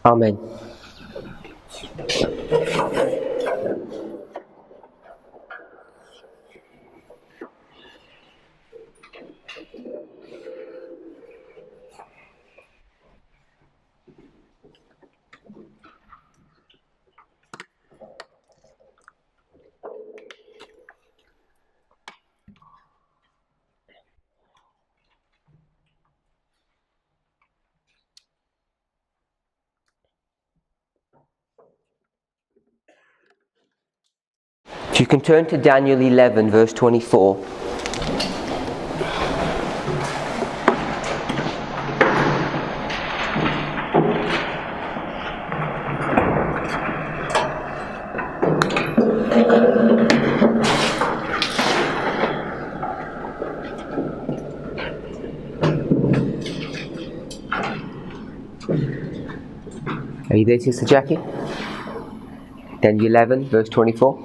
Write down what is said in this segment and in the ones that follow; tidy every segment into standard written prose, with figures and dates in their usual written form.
Amen. If you can turn to Daniel 11, verse 24. Are you there, Sister Jackie? Daniel 11, verse 24.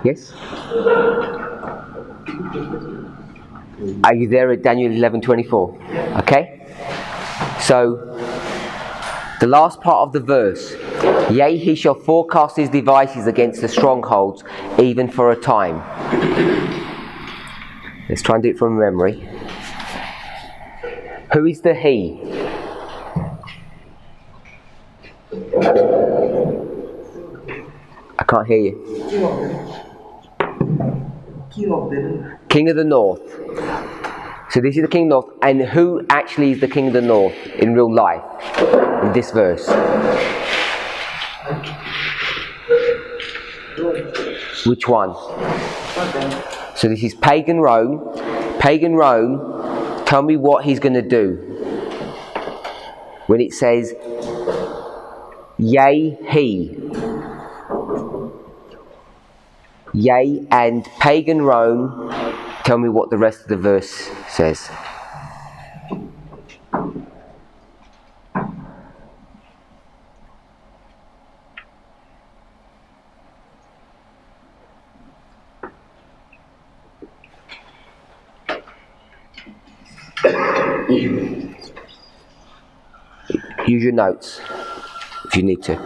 Yes? Are you there at Daniel 11:24? Okay. So, the last part of the verse. Yea, he shall forecast his devices against the strongholds, even for a time. Let's try and do it from memory. Who is the he? I can't hear you. King of the North. So this is the King of the North. And who actually is the King of the North in real life? In this verse. Which one? So this is pagan Rome. Pagan Rome, tell me what he's going to do. When it says, yea, he. Yea, and pagan Rome, tell me what the rest of the verse says. Use your notes if you need to.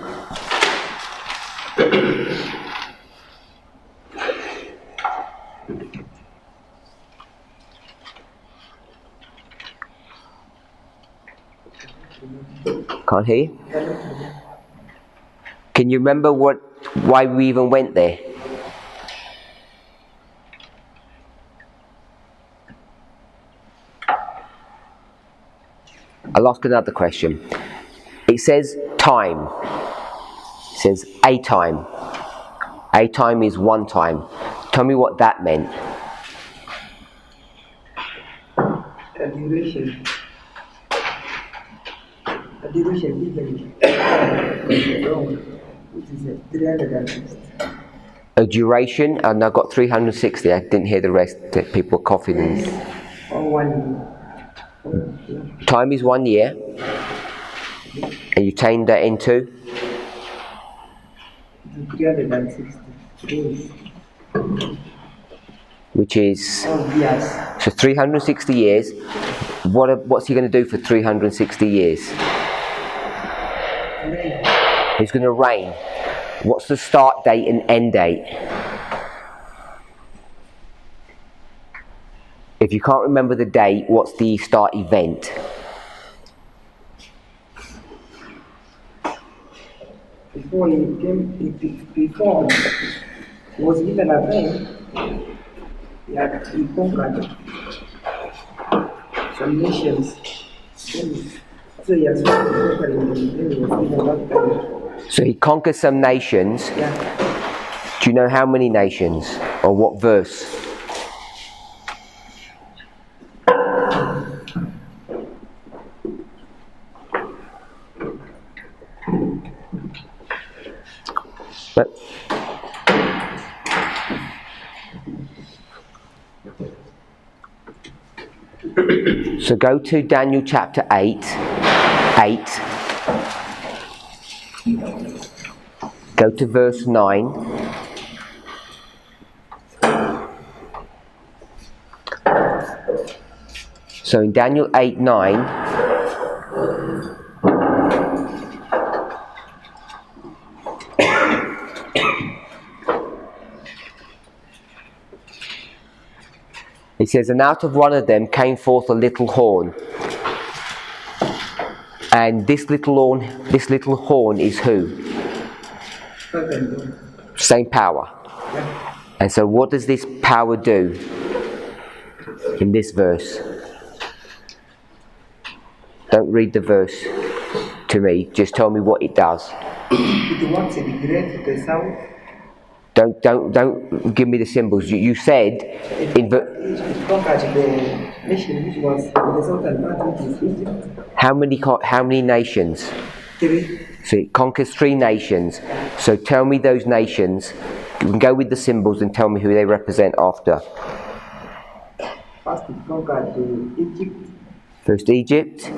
Can't hear you? Can you remember why we even went there? I'll ask another question. It says time. It says a time. A time is one time. Tell me what that meant. A duration. A duration legally. Which is 360. A duration, and I've got 360. I didn't hear the rest. People were coughing. Or 1 year. Time is 1 year. And you change that into? 360 days. Which is? Yes. So 360 years. What's he going to do for 360 years? Rain. He's going to reign. What's the start date and end date? If you can't remember the date, what's the start event? Before he came, before he was given a reign, he conquered some nations. So he has conquered him, then he was given that time. So he conquered some nations. Yeah. Do you know how many nations? Or what verse? But so go to Daniel chapter 8. Go to verse 9. So in Daniel 8:9, it says, and out of one of them came forth a little horn. And this little horn is who? Same power. And so what does this power do in this verse? Don't read the verse to me, just tell me what it does. It wants to great the south. Don't give me the symbols. You said in It conquered the nation which was in the southern part, which is Egypt. how many nations? 3. So it conquers 3 nations. So tell me those nations. You can go with the symbols and tell me who they represent after. First it conquered Egypt. First Egypt.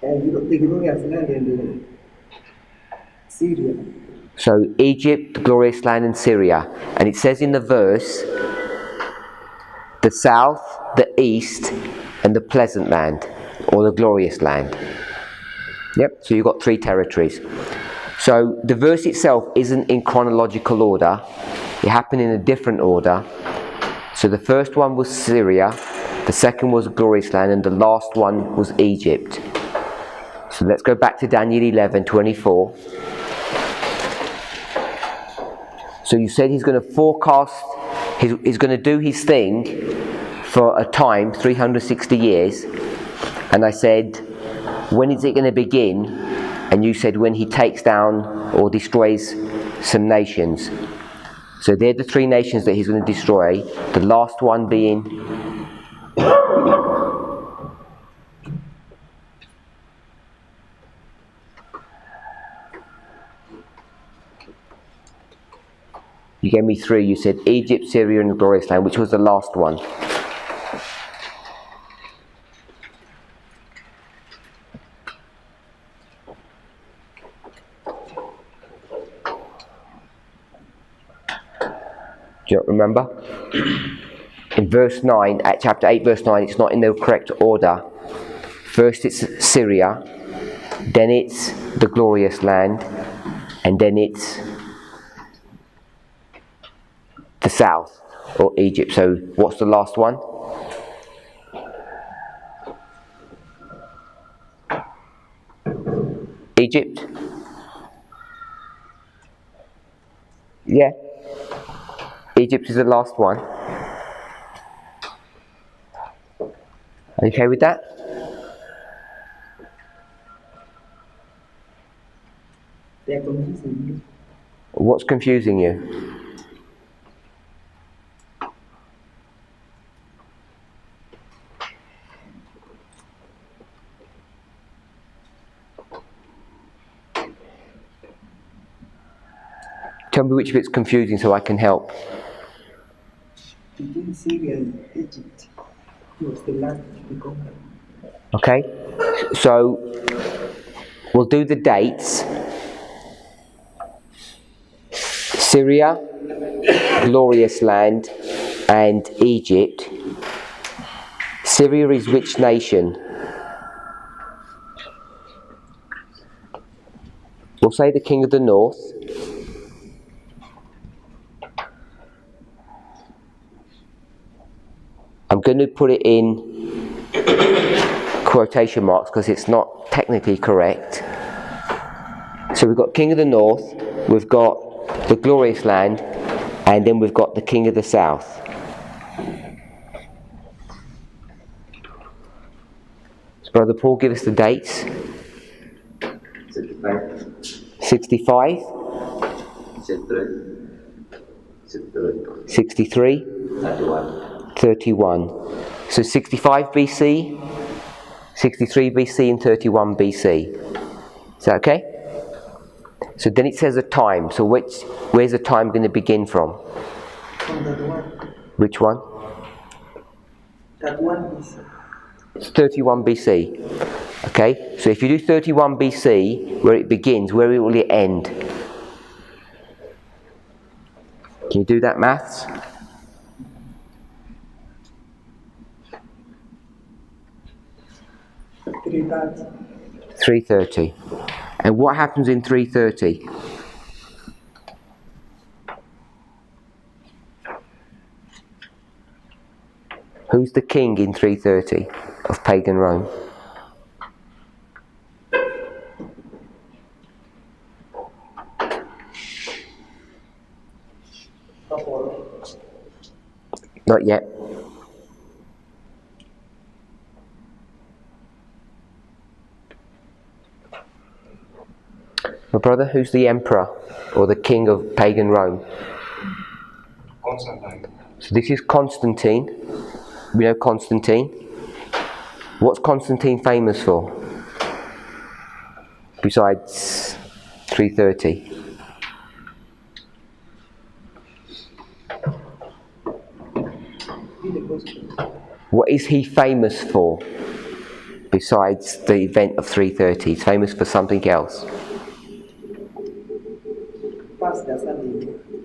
And the glorious land and Syria. So Egypt, the glorious land, and Syria. And it says in the verse, the south, the east, and the pleasant land, or the glorious land. Yep, so you've got 3 territories. So the verse itself isn't in chronological order. It happened in a different order. So the first one was Syria, the second was glorious land, and the last one was Egypt. So let's go back to Daniel 11:24. So you said he's going to forecast, he's going to do his thing for a time, 360 years. And I said, when is it going to begin? And you said when he takes down or destroys some nations. So they're the 3 nations that he's going to destroy. The last one being... You gave me 3. You said Egypt, Syria, and the glorious land. Which was the last one? Do you remember? In verse 9, at chapter 8, verse 9, it's not in the correct order. First it's Syria, then it's the glorious land, and then it's the south, or Egypt. So what's the last one? Egypt? Yeah. Egypt is the last one. Are you okay with that? They are confusing you. What's confusing you? Tell me which bit's confusing so I can help. Between Syria and Egypt, it was the last to be conquered. Okay? So, we'll do the dates. Syria, glorious land, and Egypt. Syria is which nation? We'll say the king of the north. I'm going to put it in quotation marks because it's not technically correct. So we've got king of the north, we've got the glorious land, and then we've got the king of the south. So Brother Paul, give us the dates. 65, 63, 31. So 65 BC, 63 BC, and 31 BC. Is that okay? So then it says a time. So where's the time going to begin from? From that one. Which one? That one is It's 31 BC. Okay? So if you do 31 BC, where it begins, where will it end? Can you do that maths? 3:30. 3:30. And what happens in 3:30? Who's the king in 3:30 of pagan Rome? Not yet. My brother, who's the emperor or the king of pagan Rome? Constantine. So this is Constantine. We know Constantine. What's Constantine famous for? Besides 3:30. What is he famous for? Besides the event of 3:30, he's famous for something else.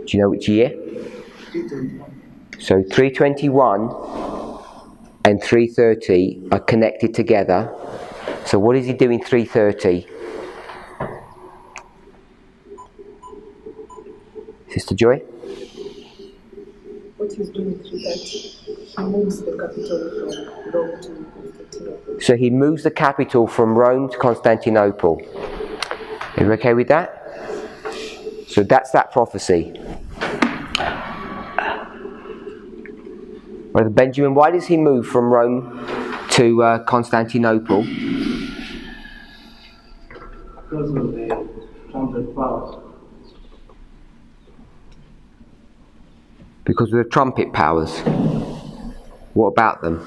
Do you know which year? 3:21. So 321 and 3:30 are connected together. So what is he doing 3:30? Sister Joy? What he's doing through that, he moves the capital from Rome to Constantinople. So he moves the capital from Rome to Constantinople. Are you okay with that? So that's that prophecy. Brother Benjamin, why does he move from Rome to Constantinople? Because of the trumpet powers. Because of the trumpet powers. What about them?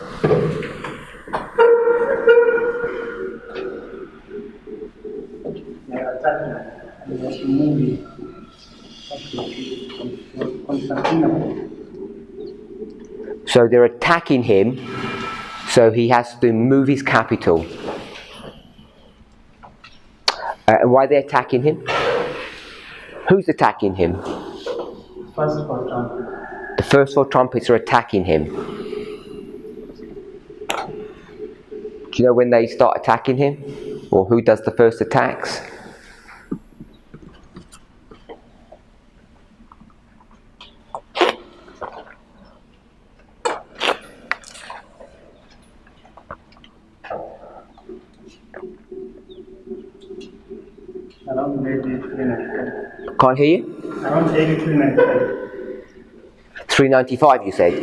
They are attacking and they are moving to Constantinople. So they're attacking him, so he has to move his capital. And why are they attacking him? Who's attacking him? First for trumpet. The first four trumpets are attacking him. Do you know when they start attacking him? Or who does the first attacks? Around 8395. Can't hear you? Around 8395. 395 you said?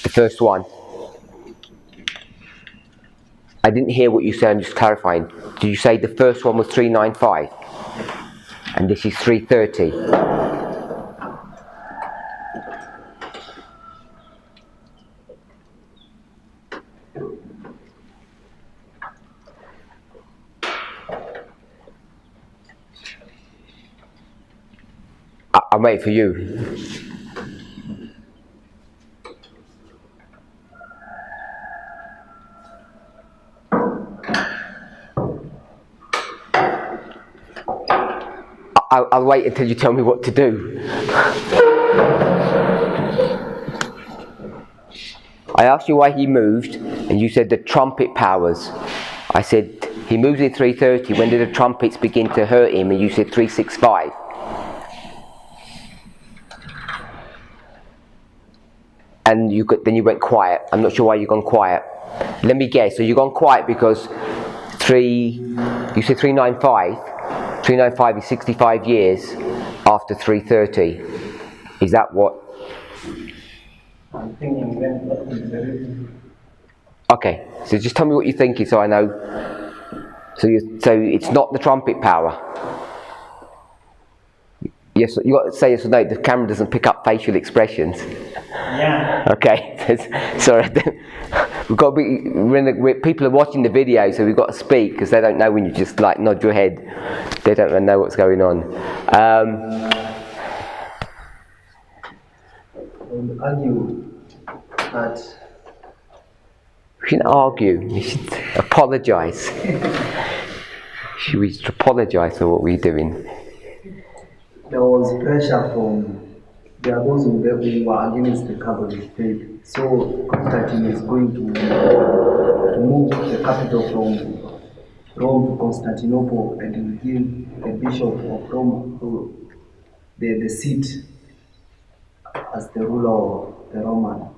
The first one. I didn't hear what you said, I'm just clarifying. Did you say the first one was 395? And this is 330? I'm waiting for you. I'll wait until you tell me what to do. I asked you why he moved, and you said the trumpet powers. I said he moves in 330. When did the trumpets begin to hurt him? And you said 365. And then you went quiet. I'm not sure why you've gone quiet. Let me guess. So you've gone quiet because you said 395. 395 is 65 years after 330. Is that what? I'm thinking then that is the reason. Okay, so just tell me what you're thinking so I know. So it's not the trumpet power. Yes, you got to say yes or no. The camera doesn't pick up facial expressions. Yeah. Okay, sorry. We've got to be. People are watching the video, so we've got to speak because they don't know when you just like nod your head. They don't know what's going on. I would argue that We shouldn't argue. We should apologise. We should apologise for what we're doing. there was pressure from there are those who were against the Catholic faith. So Constantine is going to to move the capital from Rome to Constantinople and to give the bishop of Rome the seat as the ruler of the Roman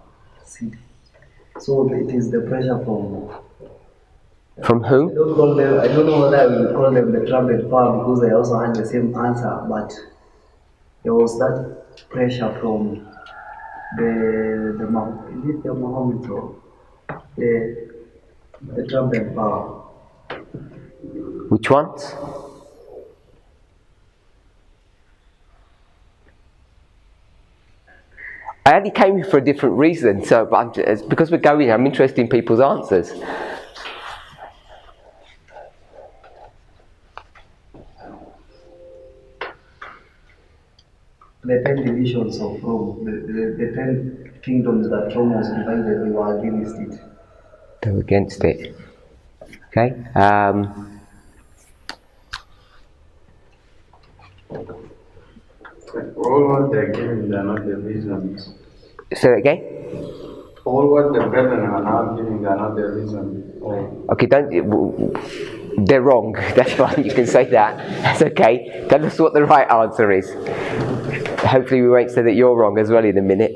city. So it is the pressure from whom? I don't know whether I will call them the trumpet power because they also had the same answer, but there was that pressure from the Mohammed or the trumpet power. Which ones? I only came here for a different reason, so but because we're going, I'm interested in people's answers. The 10 divisions of Rome, the 10 kingdoms that Rome was divided, they were against it. They were against it. Okay. All what they're giving, they're not the reasons. Say that again. All what the brethren are now giving, they're not the reason. Okay, they're wrong. That's fine, you can say that. That's okay. Tell us what the right answer is. Hopefully we won't say that you're wrong as well in a minute.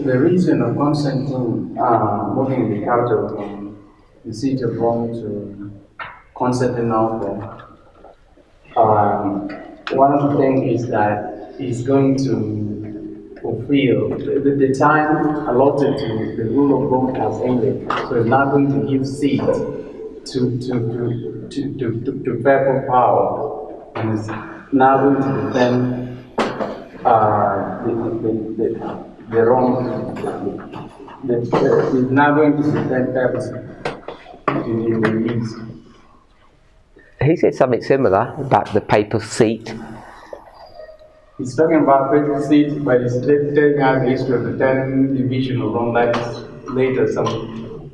The reason of Constantine moving the capital from the city of Rome to Constantinople, one of the things is that he's going to fulfill the time allotted to the rule of Rome has ended, so he's not going to give seat to papal power, and is now going to defend the Rome. He's now going to defend papacy in the East. He said something similar about the papal seat. He's talking about papal seat, but he's telling us the history of the 10 division of Rome that is later some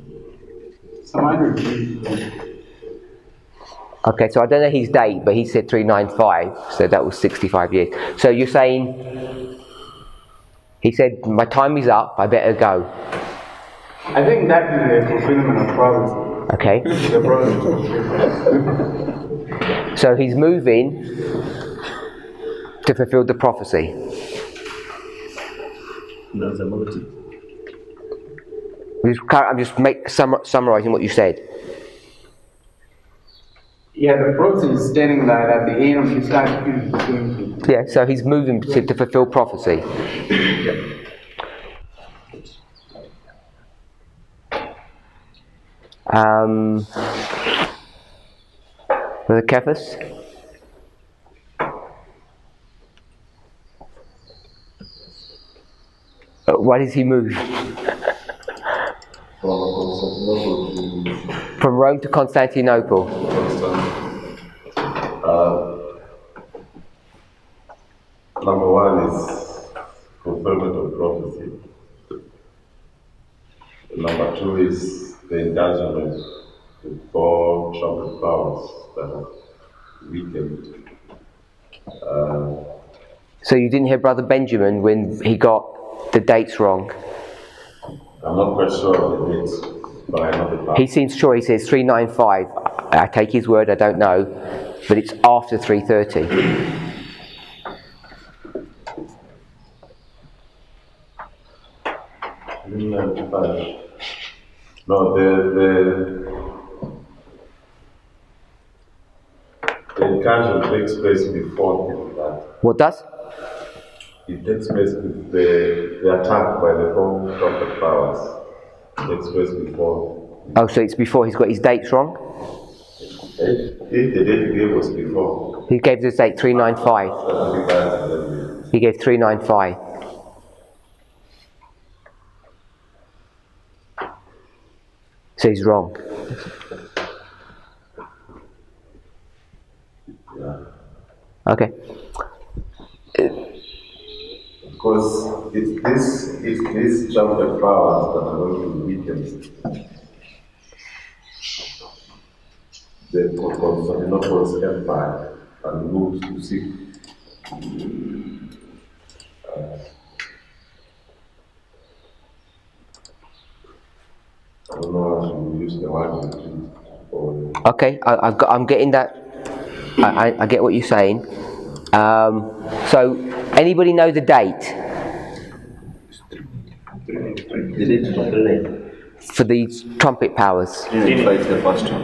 100 years. Okay, so I don't know his date, but he said 395, so that was 65 years. So you're saying, he said, my time is up, I better go. I think that is the fulfillment of prophecy. Okay. The prophecy. So he's moving to fulfill the prophecy. I'm just summarising what you said. Yeah, the prophecy is stating that at the end of his time, he's going to. Yeah, so he's moving to fulfill prophecy. Brother Cephas? Why does he move? From Rome to Constantinople. Number one is fulfillment of prophecy. Number two is the engagement with 4 trumpet powers that have weakened. So you didn't hear Brother Benjamin when he got the dates wrong? I'm not quite sure of the dates, but I know the part. He seems sure, he says 395. I take his word, I don't know, but it's after 330. 395. No, the encounter takes place before that. What does? It takes place with the attack by the 4 trumpet powers. It takes place before. Oh, so it's before he's got his dates wrong? If the date he gave was before. He gave the date 395. He gave 395. So he's wrong. Yeah. Okay. Because it's these trumpet powers that are going to weaken the Constantinople's empire and move to seek don't know how to use the word retreat. Or Okay, I'm getting that. I get what you're saying. So, anybody know the date The date for the line. for these trumpet powers? 395 is the first one.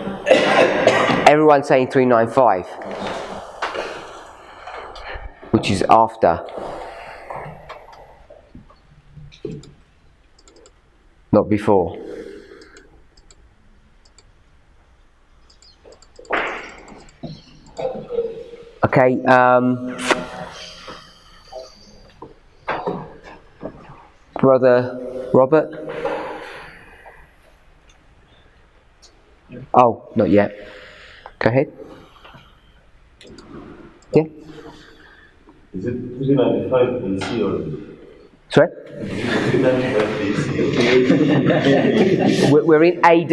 Everyone's saying 395, which is after, not before. Okay, Brother Robert? Oh, not yet. Go ahead. Yeah? is it 395 BC or Sorry? 395 BC? We're in AD.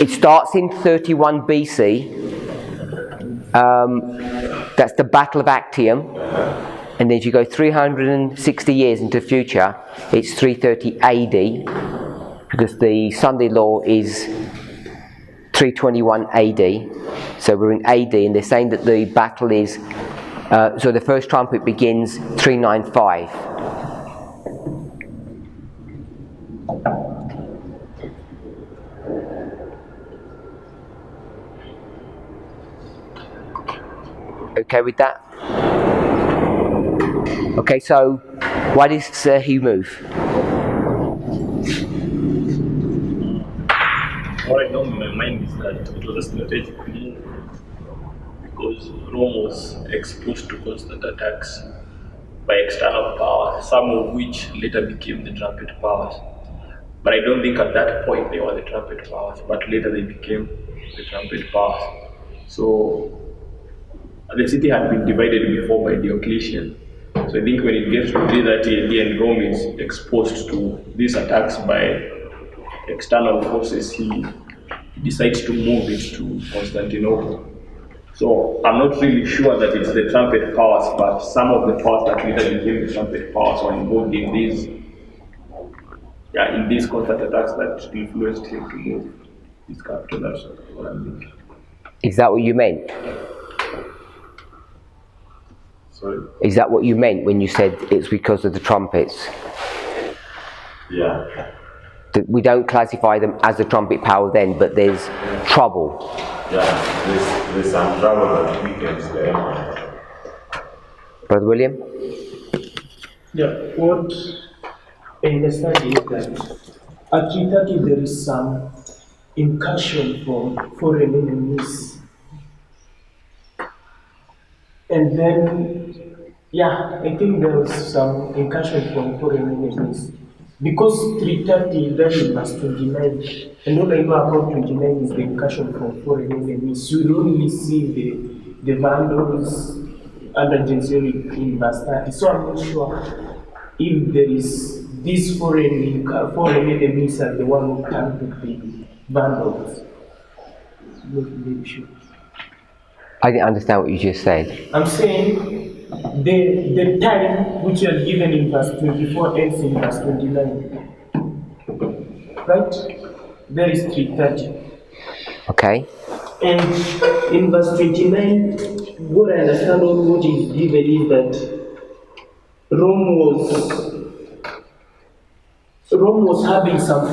It starts in 31 BC. That's the Battle of Actium. And then if you go 360 years into the future, it's 330 AD, because the Sunday law is 321 AD. So we're in AD, and they're saying that the battle is, so the first trumpet begins 395. Okay with that? Okay, so why does he move? What I know in my mind is that it was a strategic move because Rome was exposed to constant attacks by external powers, some of which later became the trumpet powers. But I don't think at that point they were the trumpet powers, but later they became the trumpet powers. So the city had been divided before by Diocletian. So I think when it gets to 330 AD and Rome is exposed to these attacks by external forces, he decides to move it to Constantinople. So I'm not really sure that it's the trumpet powers, but some of the powers that later became the trumpet powers were involved in these constant attacks that influenced him to move his capital. That's what I'm thinking. Is that what you meant? Sorry? Is that what you meant when you said it's because of the trumpets? Yeah. That we don't classify them as a trumpet power then, but there's trouble. Yeah, there's some trouble that weakens the empire. Brother William? Yeah, what I understand is that at 330 there is some incursion from foreign enemies. And then, I think there was some incursion from foreign enemies. Because 330 that is verse 29, and all I know about 29 is the incursion from foreign enemies. You only see the Vandals under Genseric in verse 30. So I'm not sure if there is these foreign enemies are the one who targeted the Vandals. Not really sure. I didn't understand what you just said. I'm saying the time which you are given in verse 24 ends in verse 29. Right? There is 330. Okay? And in verse 29, what I understand of what is given is that Rome was having some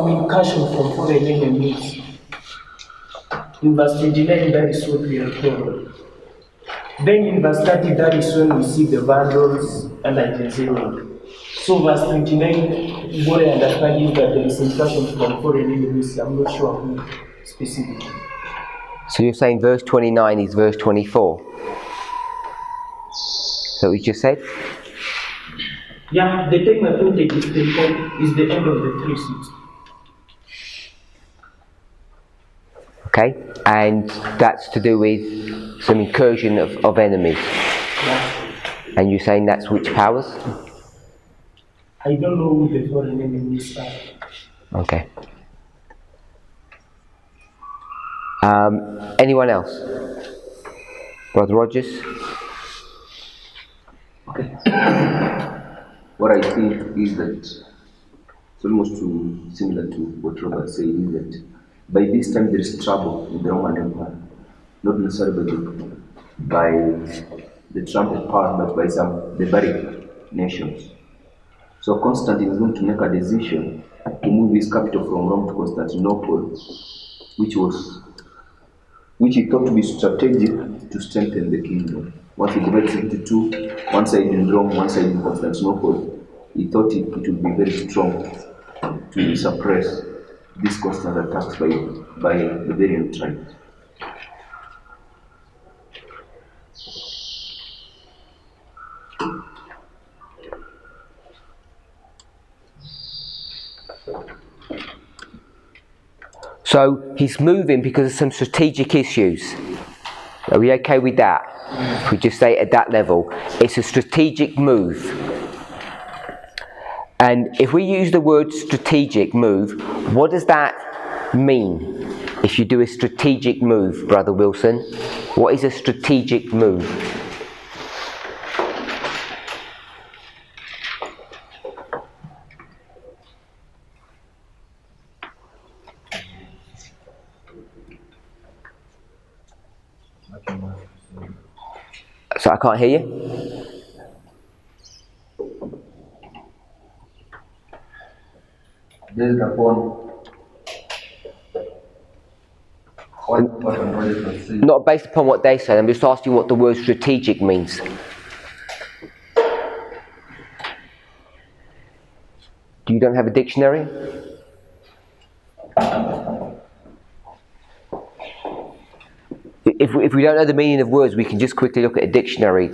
incursion from foreign enemies. In verse 29, that is what we are told. Then in verse 30, that is when we see the Vandals and Genseric. So verse 29, what I understand is that there is incursion from foreign enemies. I'm not sure who specifically. So you're saying verse 29 is verse 24? So what you just said? Yeah, the time I pointed is the end of the 360. Okay? And that's to do with some incursion of enemies. Yeah. And you're saying that's which powers? I don't know who the foreign enemies are. Okay. Anyone else? Brother Rogers? Okay. What I think is that It's almost similar to what Robert said, is that by this time there is trouble in the Roman Empire, not necessarily by the trumpet power, but by some barbaric nations. So Constantine is going to make a decision to move his capital from Rome to Constantinople, which he thought to be strategic to strengthen the kingdom. Once he divides it into two, one side in Rome, one side in Constantinople, he thought it would be very strong to suppress these constant attacks by Bavarian tribes. So he's moving because of some strategic issues. Are we okay with that? If we just say at that level, it's a strategic move. And if we use the word strategic move, what does that mean? If you do a strategic move, Brother Wilson, what is a strategic move? So I can't hear you. Based upon what I'm saying. Not based upon what they said. I'm just asking what the word strategic means. You don't have a dictionary? If we don't know the meaning of words, we can just quickly look at a dictionary.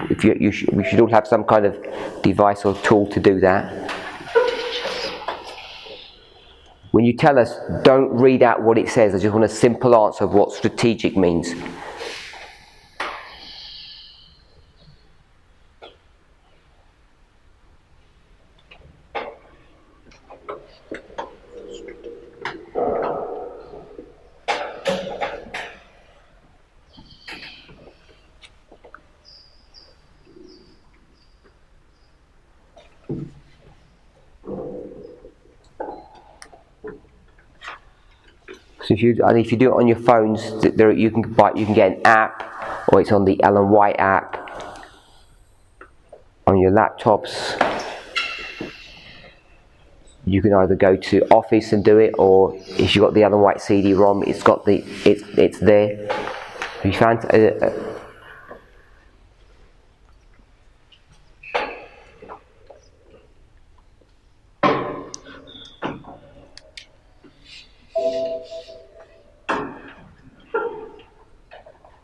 We should all have some kind of device or tool to do that. When you tell us, don't read out what it says. I just want a simple answer of what strategic means. So if you do it on your phones, you can get an app, or it's on the Ellen White app. On your laptops, you can either go to Office and do it, or if you've got the Ellen White CD-ROM, it's there. Have you found?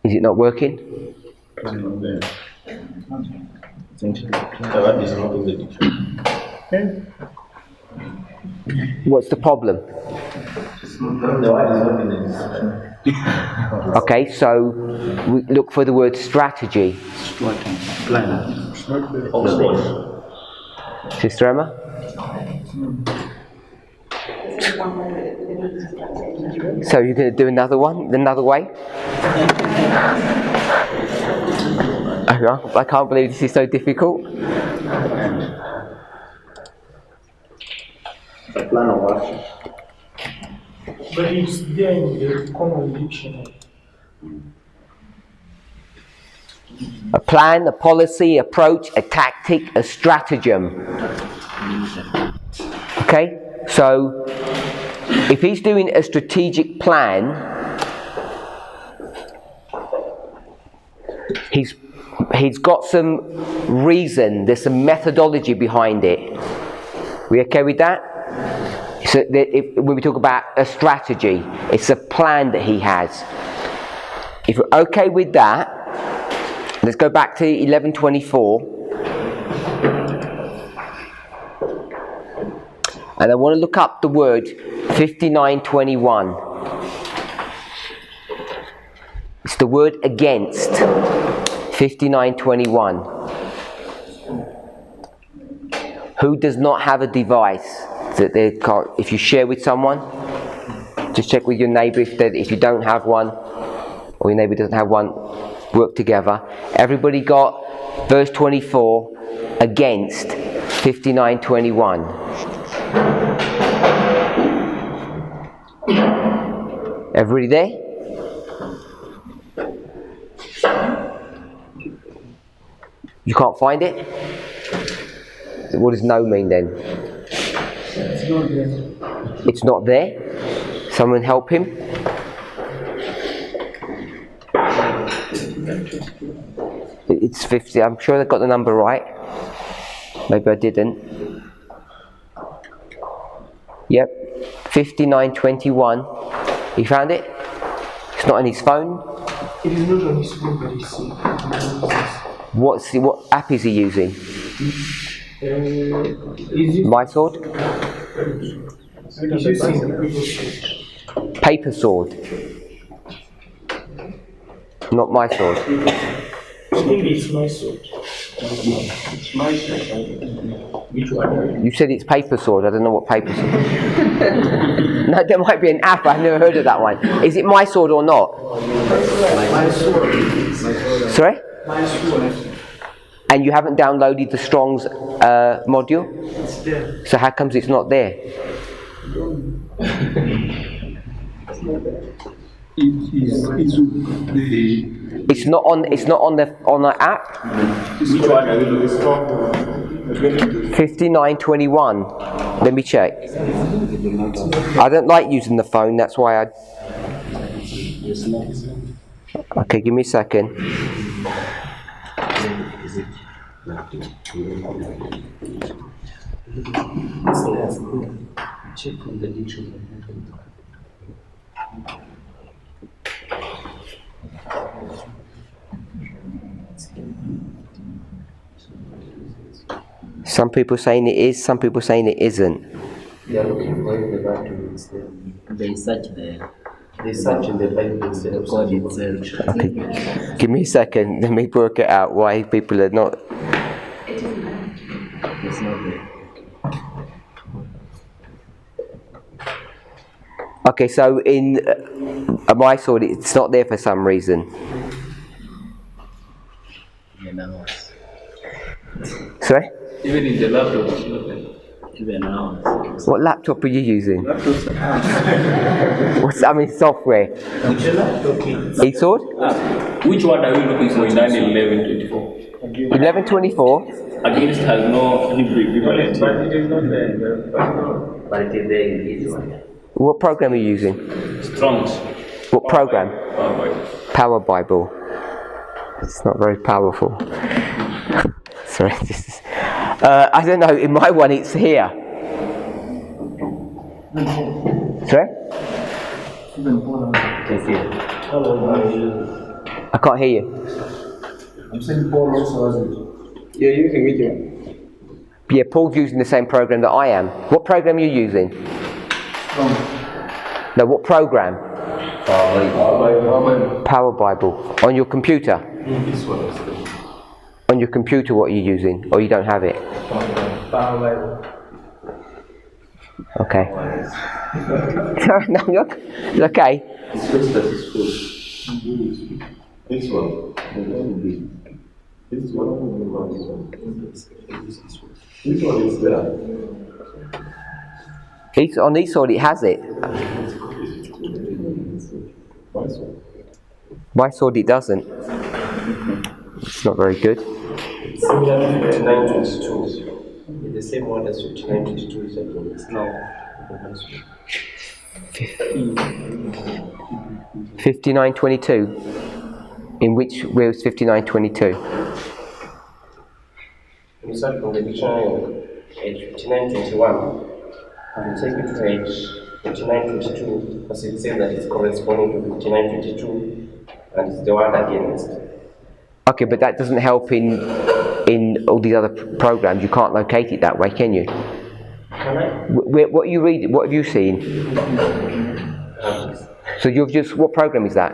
Is it not working? That is not in the dictionary. What's the problem? The word is not in the dictionary. Okay, so we look for the word strategy. Sister Emma? So you're going to do another one, another way? I can't believe this is so difficult. A plan of action. But it's there in the common dictionary. A plan, a policy, approach, a tactic, a stratagem. Okay, so if he's doing a strategic plan, he's got some reason, there's some methodology behind it. We okay with that? So when we talk about a strategy, it's a plan that he has. If we're okay with that, let's go back to 1124. And I want to look up the word 5921. It's the word against. 5921. Who does not have a device that they can't? If you share with someone, just check with your neighbour if you don't have one, or your neighbour doesn't have one, work together. Everybody got verse 24 against 5921. Everybody there? You can't find it? What does no mean then? It's not there. It's not there? Someone help him? It's 50. I'm sure I got the number right. Maybe I didn't. Yep. 5921. You found it? It's not on his phone? It is not on his phone, but it's What app is he using? My Sword? He's using Paper Sword. Not My Sword. I think it's my sword. It's my sword. Which one? You said it's Paper Sword. I don't know what Paper Sword. No, there might be an app. I've never heard of that one. Is it My Sword or not? My sword. Sorry? My sword. And you haven't downloaded the Strong's module? It's there. So how comes it's not there? It's not on the app. Which one are you looking for? 5921. Let me check. I don't like using the phone. That's why I. Okay, give me a second. Check from the dictionary. Some people saying it is, some people saying it isn't. They are looking for the Bible instead. They search They search in the Bible instead of God searching. itself. Okay. Give me a second. Let me work it out. Why people are not. It's not there. Okay, so in My Sword, it's not there for some reason. Even ours. Sorry? Even in the laptop, it's not there. Even ours. What laptop are you using? What's software? E-Sword? Which one are we looking for in 1124? 1124? Against has no Hebrew equivalent. But it is not there. But it is there in this one. What program are you using? Strong's. What program? Bible. Power Bible. It's not very powerful. Sorry, this is. I don't know. In my one, it's here. Sorry? I can't hear you. I'm saying Paul also has it. You're using which one? Yeah, Paul's using the same program that I am. What program are you using? No, what program? Power Bible. On your computer? This one is the On your computer, what are you using? Or you don't have it? Power Bible. Okay. No, look. Okay. This one. This one. This one is there. It's on e-sword, it has it. My sword, it doesn't. It's not very good. Similar to 5922. The same one as 5922 is it's now. 5922. Where was 5922? When you start from the dictionary at 5921, and you take it to page 5922, because it says that it's corresponding to 5922, and it's the word against. Okay, but that doesn't help in all these other programs. You can't locate it that way, can you? Can I? What you read? What have you seen? So you've just. What program is that?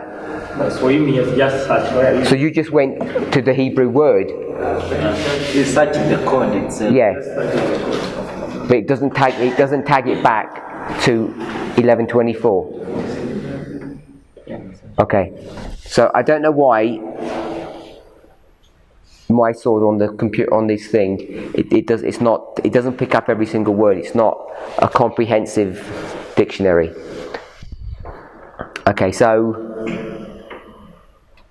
So you have just searched. So you just went to the Hebrew word. It's searching the code itself. Yeah. But it doesn't tag it back to 1124. Okay. So I don't know why my sword on the computer on this thing, it doesn't pick up every single word. It's not a comprehensive dictionary. Okay, so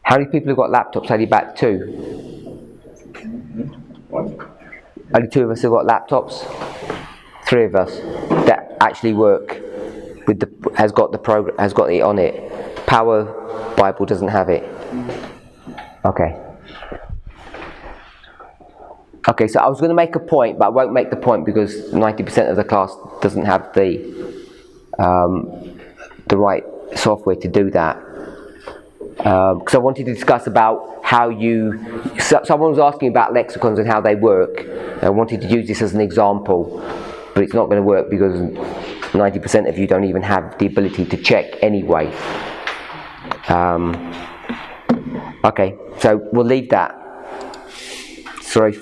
how many people have got laptops? Only about 2. Only 2 of us have got laptops. 3 of us that actually work with has got it on it. Power Bible doesn't have it. Okay. Okay, so I was going to make a point, but I won't make the point because 90% of the class doesn't have the right software to do that. Because I wanted to discuss about how someone was asking about lexicons and how they work. I wanted to use this as an example, but it's not going to work because 90% of you don't even have the ability to check anyway. Okay, so we'll leave that. Sorry,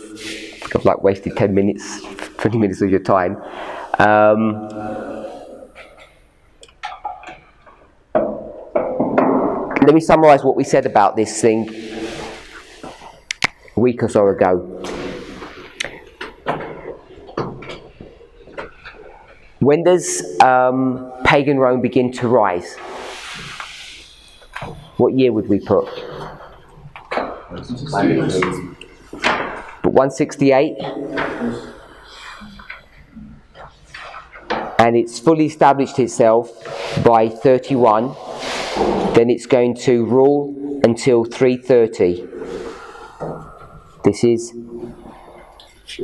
I've wasted 10 minutes, 20 minutes of your time. Let me summarise what we said about this thing a week or so ago. When does pagan Rome begin to rise? What year would we put? But 168, and it's fully established itself by 31. Then it's going to rule until 330. This is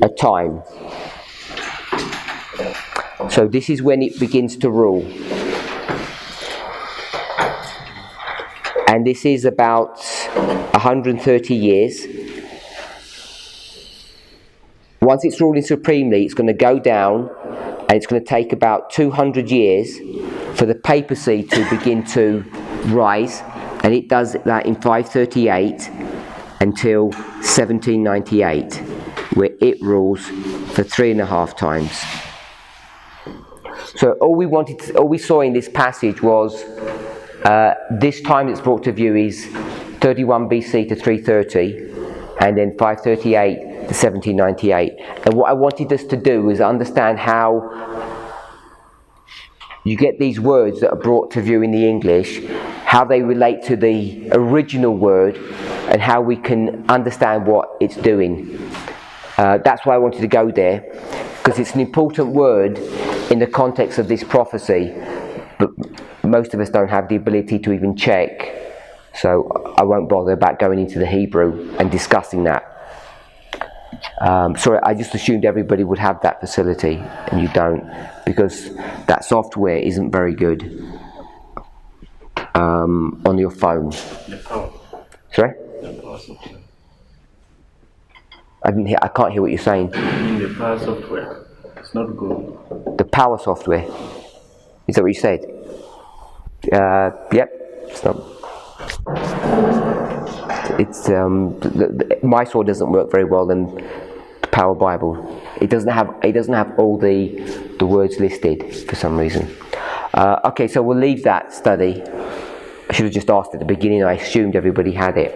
a time. So this is when it begins to rule. And this is about 130 years. Once it's ruling supremely, it's going to go down, and it's going to take about 200 years for the papacy to begin to rise, and it does that in 538 until 1798, where it rules for 3.5 times. So all we saw in this passage was this time that's brought to view is 31 BC to 330, and then 538 to 1798. And what I wanted us to do is understand how you get these words that are brought to view in the English, how they relate to the original word, and how we can understand what it's doing. That's why I wanted to go there, because it's an important word in the context of this prophecy, but most of us don't have the ability to even check, so I won't bother about going into the Hebrew and discussing that. Sorry, I just assumed everybody would have that facility, and you don't, because that software isn't very good on your phone. Sorry? I can't hear what you're saying. In the power software, it's not good. The power software. Is that what you said? Yep. It's not. It's my sword doesn't work very well than the Power Bible. It doesn't have all the words listed for some reason. Okay, so we'll leave that study. I should have just asked at the beginning. I assumed everybody had it.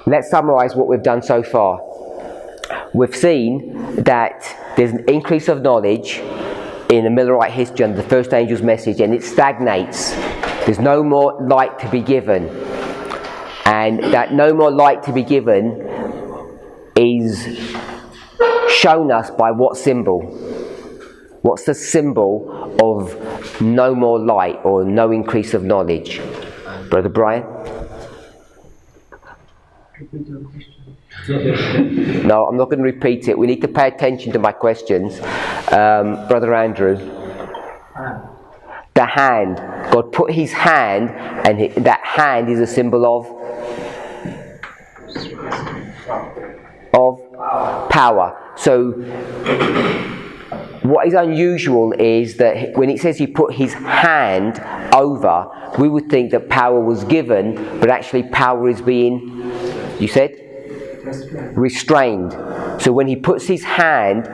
Let's summarise what we've done so far. We've seen that there's an increase of knowledge in the Millerite history under the first angel's message, and it stagnates. There's no more light to be given. And that no more light to be given is shown us by what symbol? What's the symbol of no more light or no increase of knowledge? Brother Brian? No, I'm not going to repeat it. We need to pay attention to my questions. Brother Andrew? The hand. God put his hand, and that hand is a symbol of power. So what is unusual is that when it says he put his hand over, we would think that power was given, but actually power is being, you said? Restrained. So when he puts his hand,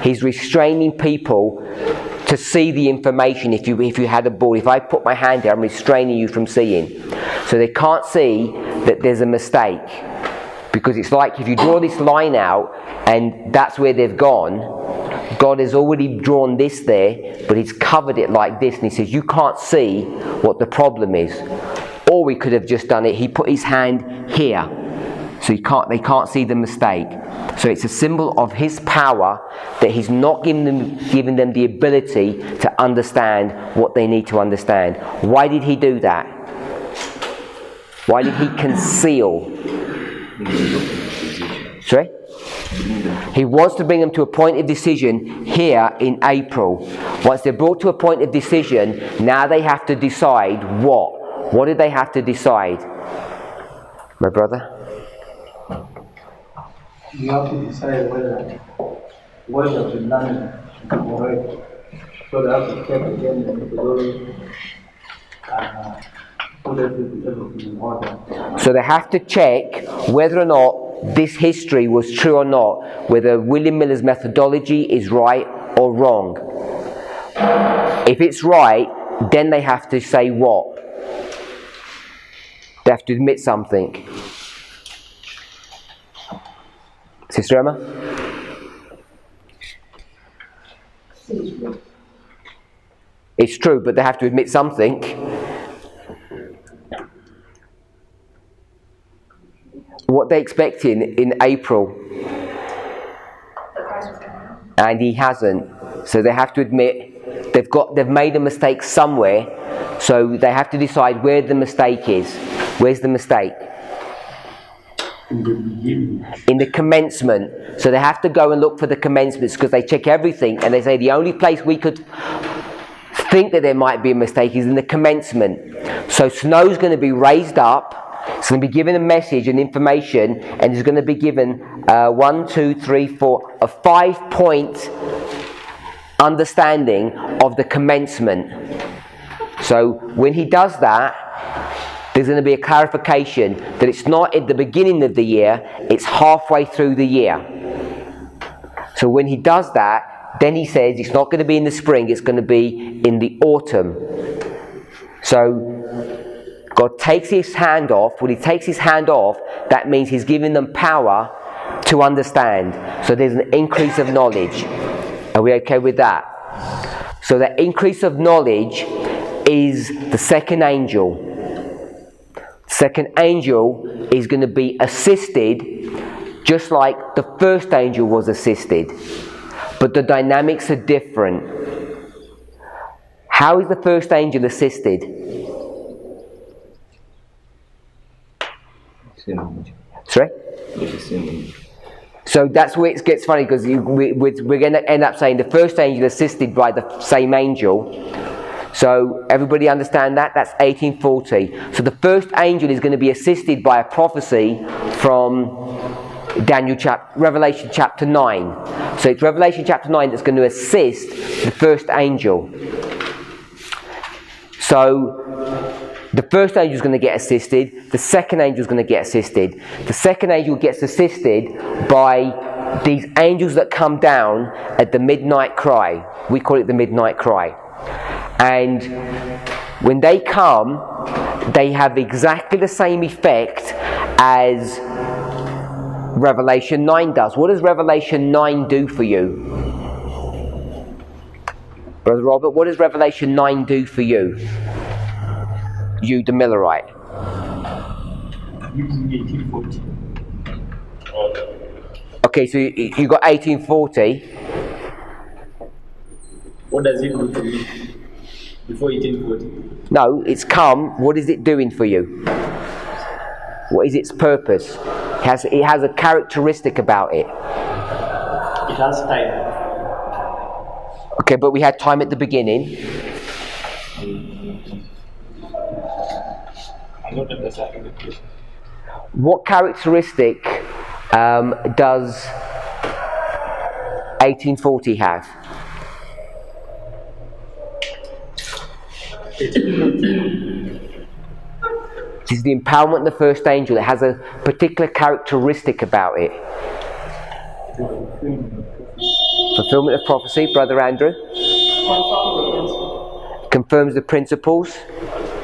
he's restraining people to see the information. If you had a ball, if I put my hand there, I'm restraining you from seeing. So they can't see that there's a mistake. Because it's like if you draw this line out and that's where they've gone, God has already drawn this there, but He's covered it like this, and He says, you can't see what the problem is. Or we could have just done it, He put His hand here, so they can't see the mistake. So it's a symbol of His power that He's not giving them the ability to understand what they need to understand. Why did He do that? Why did He conceal? Sorry? He wants to bring them to a point of decision here in April. Once they're brought to a point of decision, now they have to decide what. What do they have to decide? My brother? You have to decide whether what you have been learning is correct. So they have to check again the methodology and put everything in order. So they have to check whether or not this history was true or not, whether William Miller's methodology is right or wrong. If it's right, then they have to say what? They have to admit something. Sister Emma? It's true, but they have to admit something. What they're expecting in April, and He hasn't, so they have to admit they've made a mistake somewhere, so they have to decide where the mistake is. Where's the mistake? In the commencement. So they have to go and look for the commencements, because they check everything and they say the only place we could think that there might be a mistake is in the commencement. So snow's going to be raised up. It's going to be given a message and information, and it's going to be given 1, 2, 3, 4, a 5-point understanding of the commencement. So when he does that, there's going to be a clarification that it's not at the beginning of the year, it's halfway through the year. So when he does that, then he says it's not going to be in the spring, it's going to be in the autumn. So God takes His hand off. When He takes His hand off, that means He's giving them power to understand. So there's an increase of knowledge. Are we okay with that? So that increase of knowledge is the second angel. Second angel is going to be assisted just like the first angel was assisted. But the dynamics are different. How is the first angel assisted? Sorry? So that's where it gets funny, because we're going to end up saying the first angel assisted by the same angel. So everybody understand that? That's 1840. So the first angel is going to be assisted by a prophecy from Revelation chapter 9. So it's Revelation chapter 9 that's going to assist the first angel. So the first angel is going to get assisted. The second angel is going to get assisted. The second angel gets assisted by these angels that come down at the midnight cry. We call it the midnight cry. And when they come, they have exactly the same effect as Revelation 9 does. What does Revelation 9 do for you? Brother Robert, what does Revelation 9 do for you? You, the Millerite. Using 1840. Okay, so you got 1840. What does it do for me before 1840? No, it's come. What is it doing for you? What is its purpose? It has a characteristic about it. It has time. Okay, but we had time at the beginning. I'm not understanding the question. What characteristic does 1840 have? This is the empowerment of the first angel. It has a particular characteristic about it. Fulfillment of prophecy, Brother Andrew. Confirms the principles.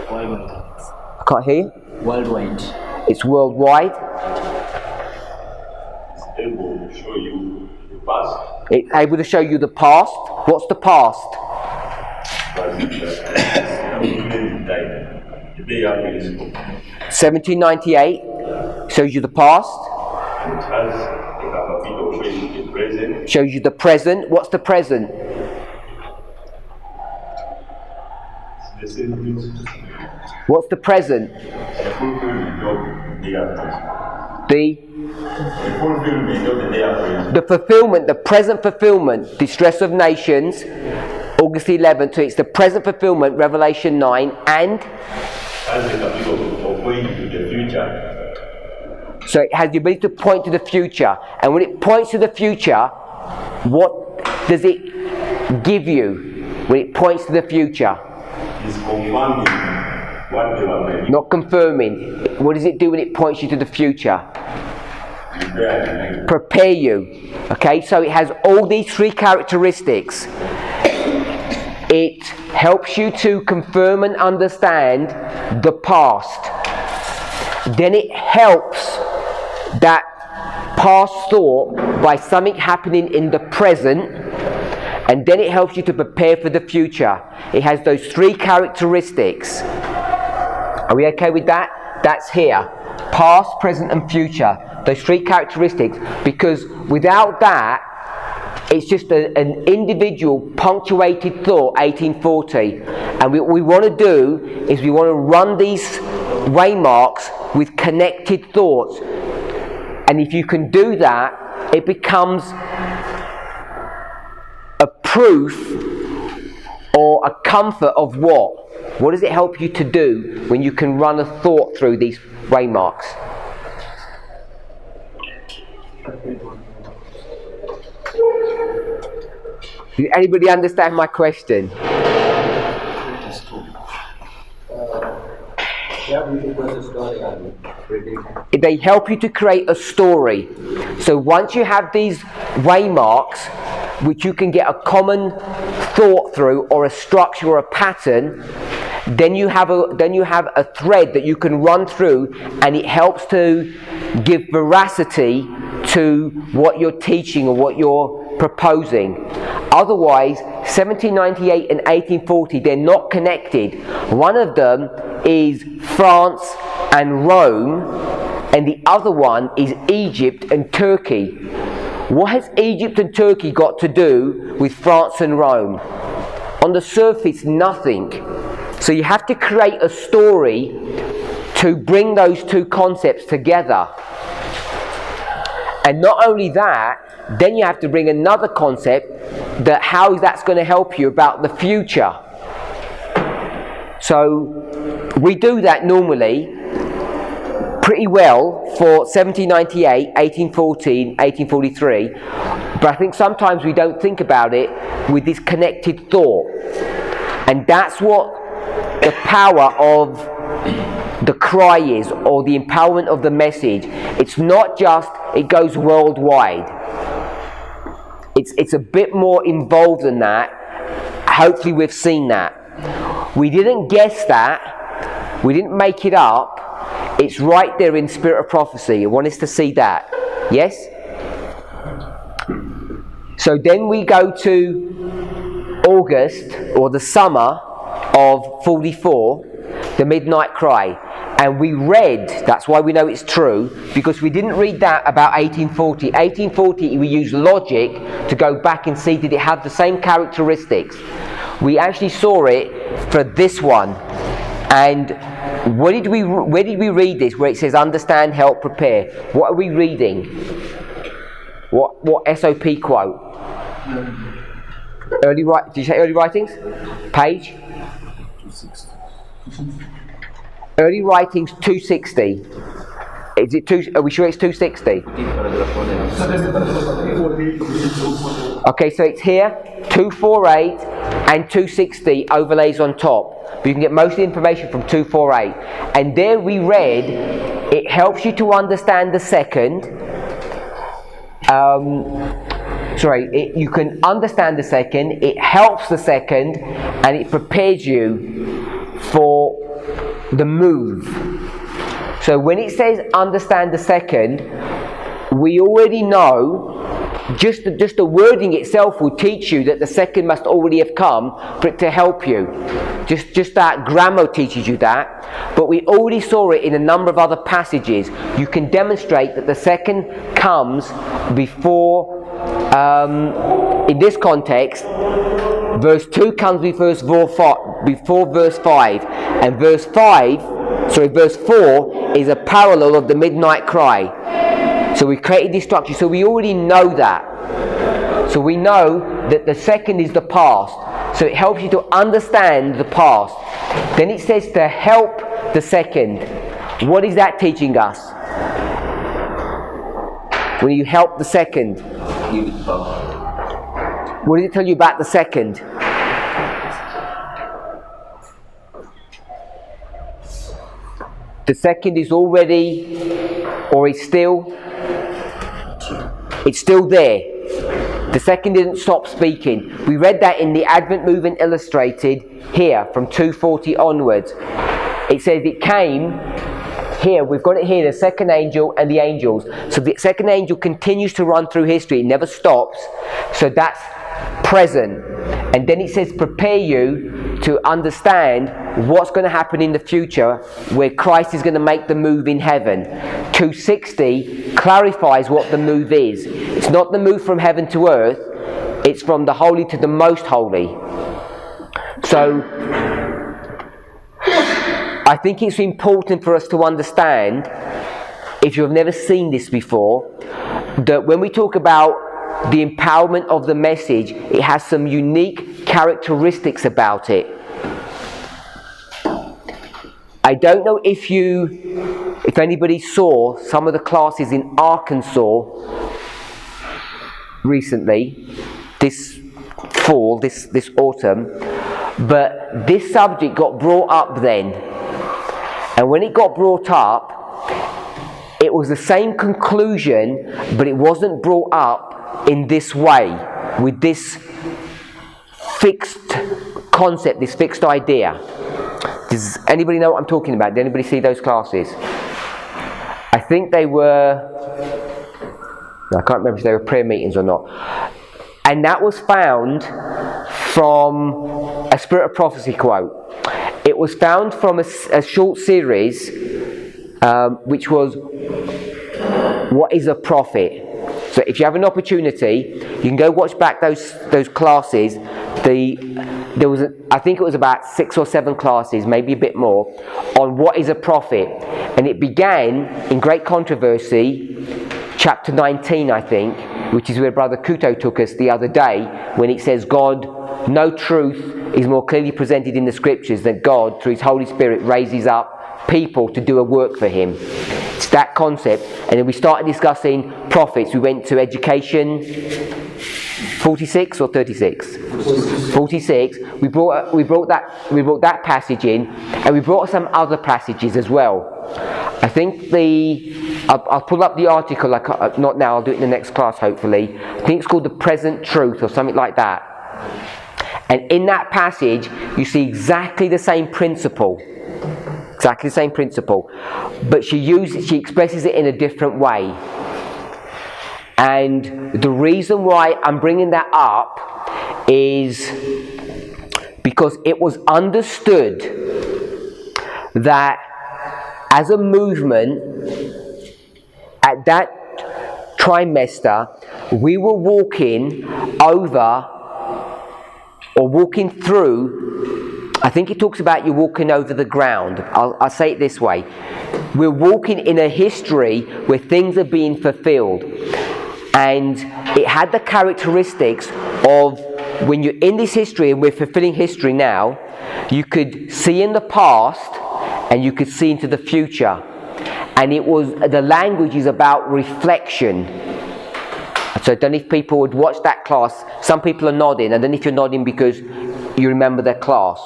I can't hear you. Worldwide. It's worldwide. past. It's able to show you the past. What's the past? The day after his 1798 shows you the past. It has a capability of showing the present. Shows you the present. What's the present? The same things. What's the present? The fulfillment of the day after. The Fulfillment of the day after. The fulfillment, the present fulfillment, distress of nations, August 11th, so it's the present fulfillment, Revelation 9, and Has the capability of going to the future. so it has the ability to point to the future. And when it points to the future, what does it give you when it points to the future? It's confirming what they were predicting. Not confirming. What does it do when it points you to the future? Prepare you. Okay, so it has all these three characteristics. It helps you to confirm and understand the past. Then it helps that past thought by something happening in the present, and then it helps you to prepare for the future. It has those three characteristics. Are we okay with that? That's here. Past, present and future. Those three characteristics, because without that, it's just an individual punctuated thought, 1840. And what we want to do is we want to run these waymarks with connected thoughts. And if you can do that, it becomes a proof or a comfort of what? What does it help you to do when you can run a thought through these waymarks? Did anybody understand my question? They help you to create a story. So once you have these waymarks, which you can get a common thought through, or a structure or a pattern, then you have a thread that you can run through, and it helps to give veracity to what you're teaching or what you're proposing. Otherwise, 1798 and 1840, they're not connected. One of them is France and Rome, and the other one is Egypt and Turkey. What has Egypt and Turkey got to do with France and Rome? On the surface, nothing. So you have to create a story to bring those two concepts together. And not only that, then you have to bring another concept, that how that's going to help you about the future. So we do that normally pretty well for 1798, 1814, 1843, but I think sometimes we don't think about it with this connected thought. And that's what the power of the cry is, or the empowerment of the message. It's not just, it goes worldwide. It's a bit more involved than that. Hopefully we've seen that. We didn't guess that. We didn't make it up. It's right there in Spirit of Prophecy. I want us to see that. Yes? So then we go to August, or the summer of 44, the Midnight Cry. And we read, that's why we know it's true, because we didn't read that about 1840. 1840, we used logic to go back and see, did it have the same characteristics? We actually saw it for this one. And where did we read this, where it says understand, help, prepare? What are we reading? What SOP quote? Did you say early writings? Page? 260. Early writings 260. Is it are we sure it's 260? Okay, so it's here, 248 and 260 overlays on top. But you can get most of the information from 248. And there we read, it helps you to understand the second. You can understand the second, it helps the second, and it prepares you for the move. So when it says understand the second, we already know just the wording itself will teach you that the second must already have come for it to help you. Just that grammar teaches you that. But we already saw it in a number of other passages. You can demonstrate that the second comes before, in this context, verse 2 comes before verse 5, and verse 4 is a parallel of the midnight cry. So we created this structure, so we already know that. So we know that the second is the past. So it helps you to understand the past. Then it says to help the second. What is that teaching us? When you help the second, Give it power. what does it tell you about the second? The second is already, or it's still there. The second didn't stop speaking. We read that in the Advent Movement Illustrated here from 240 onwards. It says it came here, we've got it here, the second angel and the angels. So the second angel continues to run through history, it never stops. So that's present. And then it says prepare you to understand what's going to happen in the future where Christ is going to make the move in heaven. 260 clarifies what the move is. It's not the move from heaven to earth, it's from the holy to the most holy. So I think it's important for us to understand, if you have never seen this before, that when we talk about the empowerment of the message, it has some unique characteristics about it. I don't know if anybody saw some of the classes in Arkansas recently, this fall, this autumn, but this subject got brought up then. And when it got brought up, it was the same conclusion, but it wasn't brought up in this way, with this fixed concept, this fixed idea. Does anybody know what I'm talking about? Did anybody see those classes? I think they were, I can't remember if they were prayer meetings or not. And that was found from a Spirit of Prophecy quote. It was found from a short series, which was, What is a Prophet? So if you have an opportunity, you can go watch back those classes. There was, I think it was about 6 or 7 classes, maybe a bit more, on what is a prophet. And it began in great controversy, chapter 19, I think, which is where Brother Kuto took us the other day, when it says no truth is more clearly presented in the scriptures than God, through His Holy Spirit, raises up people to do a work for Him. It's that concept. And then we started discussing prophets. We went to education 46 or 36? 46. We brought that passage in, and we brought some other passages as well. I think I'll pull up the article, not now, I'll do it in the next class hopefully. I think it's called The Present Truth or something like that. And in that passage, you see exactly the same principle. Exactly the same principle. But she expresses it in a different way. And the reason why I'm bringing that up is because it was understood that as a movement, at that trimester, we were walking through, I think it talks about you walking over the ground. I'll say it this way. We're walking in a history where things are being fulfilled. And it had the characteristics of, when you're in this history and we're fulfilling history now, you could see in the past and you could see into the future. And the language is about reflection. So I don't know if people would watch that class. Some people are nodding. I don't know if you're nodding because you remember their class.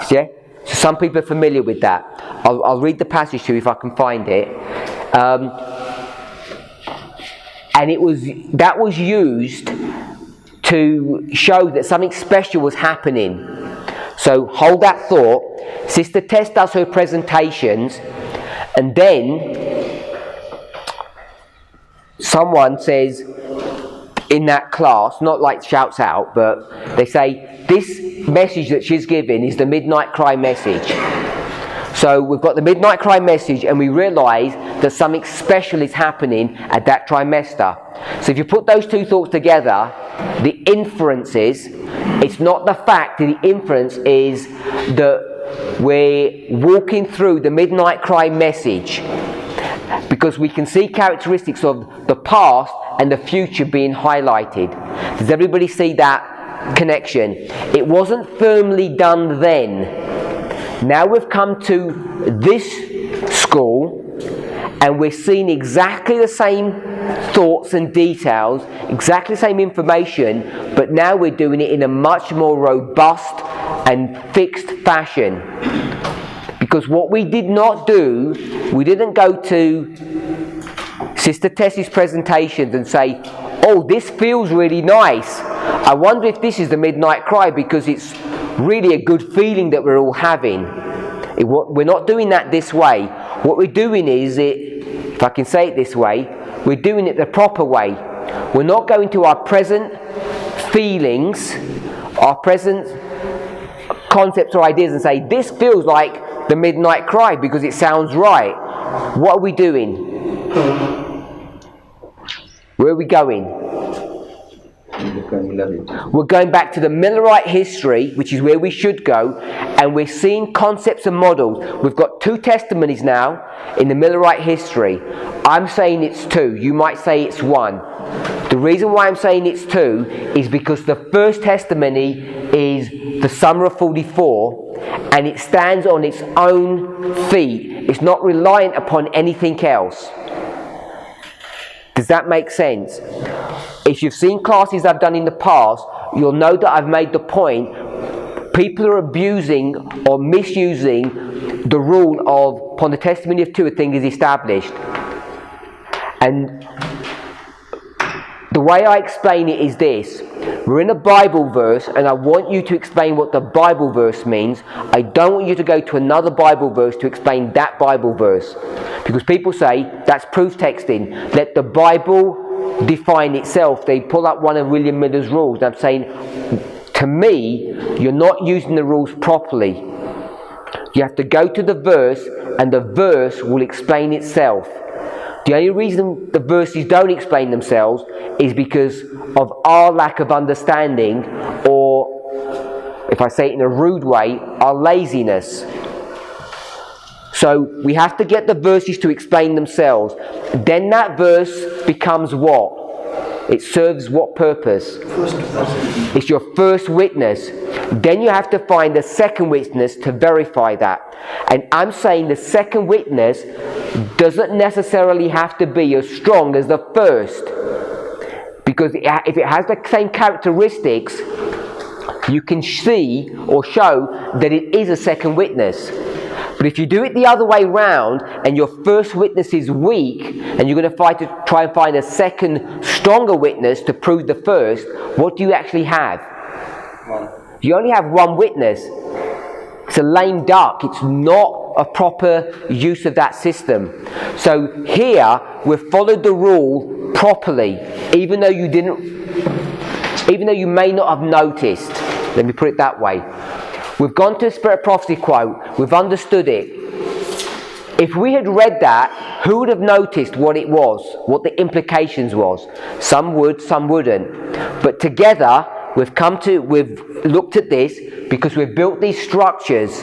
Yeah? So some people are familiar with that. I'll read the passage to you if I can find it. And that was used to show that something special was happening. So hold that thought. Sister Tess does her presentations, and then someone says, in that class, not like shouts out, but they say this message that she's giving is the midnight cry message. So we've got the midnight cry message, and we realise that something special is happening at that trimester. So if you put those two thoughts together, the inference is, it's not the fact, the inference is that we're walking through the midnight cry message because we can see characteristics of the past and the future being highlighted. Does everybody see that connection? It wasn't firmly done then. Now we've come to this school and we're seeing exactly the same thoughts and details, exactly the same information, but now we're doing it in a much more robust and fixed fashion. Because what we did not do, we didn't go to Sister Tessie's presentations and say, oh, this feels really nice. I wonder if this is the midnight cry because it's really a good feeling that we're all having. We're not doing that this way. What we're doing is, if I can say it this way, we're doing it the proper way. We're not going to our present feelings, our present concepts or ideas and say, this feels like the midnight cry because it sounds right. What are we doing? Where are we going? We're going back to the Millerite history, which is where we should go, and we're seeing concepts and models. We've got 2 testimonies now in the Millerite history. I'm saying it's 2. You might say it's 1. The reason why I'm saying it's 2 is because the first testimony is the summer of 44, and it stands on its own feet. It's not reliant upon anything else. Does that make sense? If you've seen classes I've done in the past, you'll know that I've made the point people are abusing or misusing the rule of upon the testimony of 2 a thing is established. And the way I explain it is this. We're in a Bible verse and I want you to explain what the Bible verse means. I don't want you to go to another Bible verse to explain that Bible verse. Because people say that's proof texting. Let the Bible define itself. They pull up one of William Miller's rules. I'm saying, to me, you're not using the rules properly. You have to go to the verse and the verse will explain itself. The only reason the verses don't explain themselves is because of our lack of understanding, or, if I say it in a rude way, our laziness. So we have to get the verses to explain themselves. Then that verse becomes what? It serves what purpose? It's your first witness. Then you have to find the second witness to verify that. And I'm saying the second witness doesn't necessarily have to be as strong as the first. Because if it has the same characteristics, you can see or show that it is a second witness. But if you do it the other way round and your first witness is weak and you're going to try and find a second stronger witness to prove the first, what do you actually have? You only have one witness. It's a lame duck. It's not a proper use of that system. So here we've followed the rule properly, even though you may not have noticed. Let me put it that way. We've gone to a Spirit of Prophecy quote. We've understood it. If we had read that, who would have noticed what it was, what the implications was? Some would, some wouldn't. But together, we've looked at this because we've built these structures,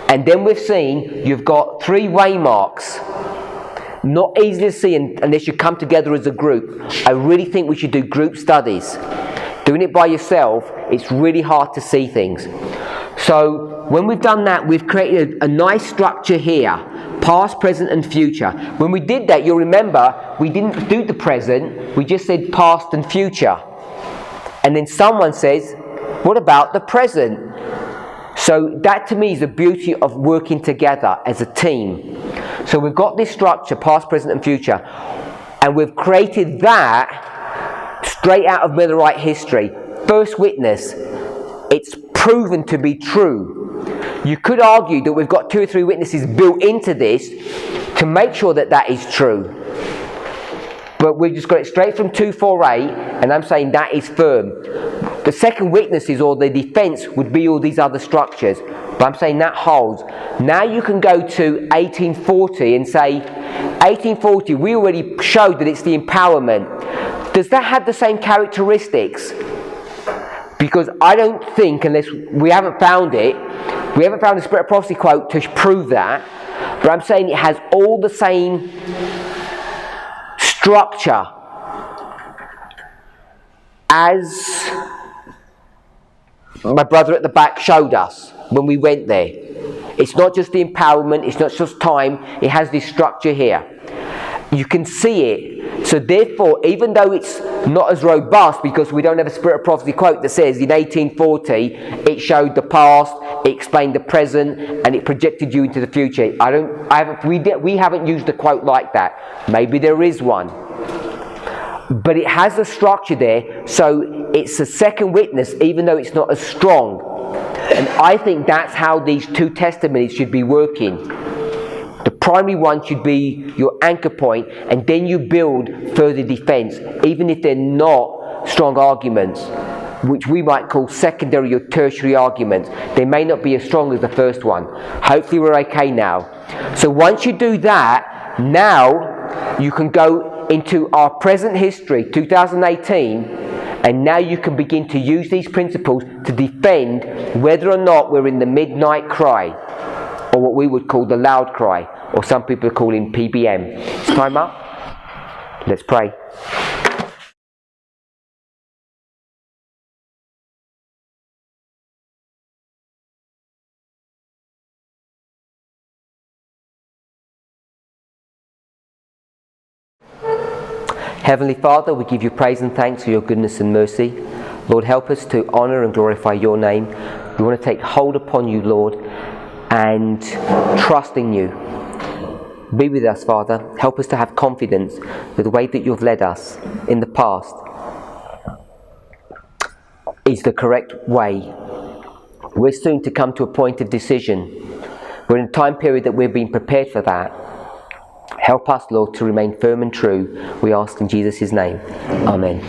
and then we've seen you've got 3 waymarks. Not easy to see unless you come together as a group. I really think we should do group studies. Doing it by yourself, it's really hard to see things. So when we've done that, we've created a nice structure here. Past, present and future. When we did that, you'll remember, we didn't do the present, we just said past and future. And then someone says, what about the present? So that to me is the beauty of working together as a team. So we've got this structure, past, present and future. And we've created that straight out of Millerite history. First witness. It's proven to be true. You could argue that we've got 2 or 3 witnesses built into this to make sure that that is true. But we've just got it straight from 248, and I'm saying that is firm. The second witnesses or the defense would be all these other structures. But I'm saying that holds. Now you can go to 1840 and say, 1840, we already showed that it's the empowerment. Does that have the same characteristics? Because I don't think, unless we haven't found it, we haven't found the Spirit of Prophecy quote to prove that, but I'm saying it has all the same structure as my brother at the back showed us when we went there. It's not just the empowerment, it's not just time, it has this structure here. You can see it. So therefore, even though it's not as robust, because we don't have a Spirit of Prophecy quote that says in 1840 it showed the past, it explained the present, and it projected you into the future. We haven't used a quote like that. Maybe there is one. But it has a structure there, so it's a second witness, even though it's not as strong. And I think that's how these two testimonies should be working. The primary one should be your anchor point, and then you build further defense, even if they're not strong arguments, which we might call secondary or tertiary arguments. They may not be as strong as the first one. Hopefully we're okay now. So once you do that, now you can go into our present history, 2018, and now you can begin to use these principles to defend whether or not we're in the midnight cry, or what we would call the loud cry, or some people are calling PBM. It's time up. Let's pray. Heavenly Father, we give you praise and thanks for your goodness and mercy. Lord, help us to honour and glorify your name. We want to take hold upon you, Lord, and trust in you. Be with us, Father. Help us to have confidence that the way that you've led us in the past is the correct way. We're soon to come to a point of decision. We're in a time period that we're being prepared for that. Help us, Lord, to remain firm and true. We ask in Jesus' name. Amen.